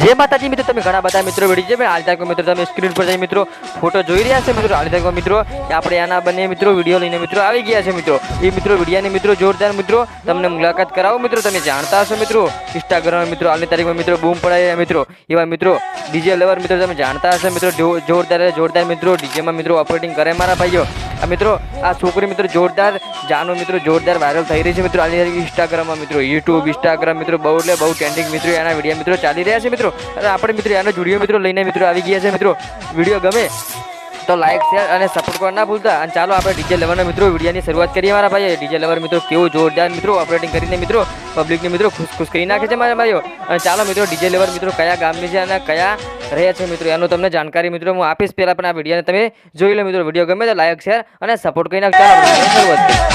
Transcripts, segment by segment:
जय माताजी मित्रों, તમે ઘણા બધા મિત્રો વિડીયો છે હાલ તક મિત્રો તમે સ્ક્રીન પર જઈ મિત્રો ફોટો જોઈ રહ્યા છે મિત્રો. હાલ તક મિત્રો આપણે આના બંને મિત્રો વિડીયો લઈને મિત્રો આવી ગયા છે મિત્રો. એ મિત્રો વિડીયાની મિત્રો જોરદાર મિત્રો તમને મુલાકાત કરાવો મિત્રો. તમે જાણતા હશો મિત્રો ઇન્સ્ટાગ્રામ મિત્રો હાલની તારીખમાં મિત્રો બૂમ પડાય મિત્રો એવા મિત્રો ડીજે લવર મિત્રો તમે જાણતા હશો મિત્રો જોરદાર મિત્રો ડીજેમાં મિત્રો ઓપરેટિંગ કરે મારા ભાઈઓ. આ મિત્રો આ છોકરી મિત્રો જોરદાર જાનો મિત્રો જોરદાર વાયરલ થઈ રહી છે મિત્રો હાલ ઇન્સ્ટાગ્રામમાં મિત્રો યુટ્યુબ ઇન્સ્ટાગ્રામ મિત્રો બહુ એટલે બહુ ટ્રેન્ડિંગ મિત્રો એના વિડીયો મિત્રો ચાલી રહ્યા છે મિત્રો. અને આપણે મિત્રો એનો વિડીયો મિત્રો લઈને મિત્રો આવી ગયા છે મિત્રો. વિડીયો ગમે તો લાઈક શેર અને સપોર્ટ કરવા ના ભૂલતા. અને ચાલો આપણે ડીજે લવરના મિત્રો વિડીયોની શરૂઆત કરીએ મારા ભાઈ. ડીજે લવર મિત્રો કેવું જોરદાર મિત્રો ઓપરેટિંગ કરીને મિત્રો પબ્લિકને મિત્રો ખુશ કરી નાખે છે મારા ભાઈઓ. અને ચાલો મિત્રો ડીજે લવર મિત્રો કયા ગામની છે અને કયા રહે છે મિત્રો એનો તમને જાણકારી મિત્રો હું આપીશ. પહેલાં પણ આ વિડીયોને તમે જોઈ લો મિત્રો. વિડીયો ગમે તો લાઈક શેર અને સપોર્ટ કરી નાખો. ચાલો શરૂઆત કરીએ.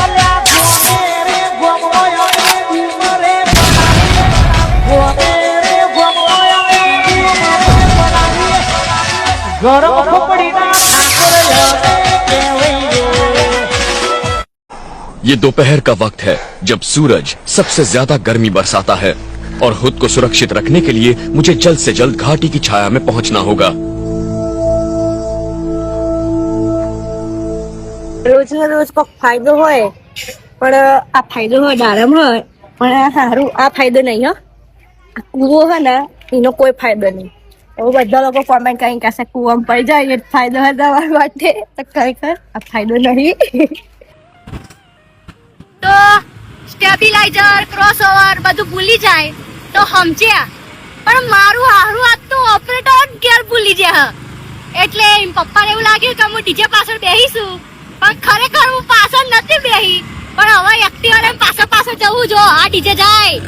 ये दोपहर का वक्त है जब सूरज सबसे ज्यादा गर्मी बरसाता है और खुद को सुरक्षित रखने के लिए मुझे जल्द से जल्द घाटी की छाया में पहुंचना होगा. रोज ना रोज को फायदो होय पण आ फायदो हो दारम होय पण हारू आ फायदो नहीं हो. कूવો है ना એનો કોઈ ફાયદો નહીં. તો બધા લોકો કોમેન્ટ કરીને કહેશે કૂવામાં પડી જાય એ ફાયદો હોય તમારા માટે. તો ખરેખર આ ફાયદો નહીં. તો સ્ટેબિલાઇઝર ક્રોસઓવર બધું ભૂલી જાય તો સમજ્યા, પણ મારું હારું આજ તો ઓપરેટર જ ઘેર ભૂલી જાય. એટલે એમ પપ્પાને એવું લાગ્યું કે હું ડીજે પાછળ બેહીશું, પણ ખરેખર હું પાછળ નથી બેહી. પણ હવે એક્ટિવાને પાછળ જવું જો આ ડીજે જાય.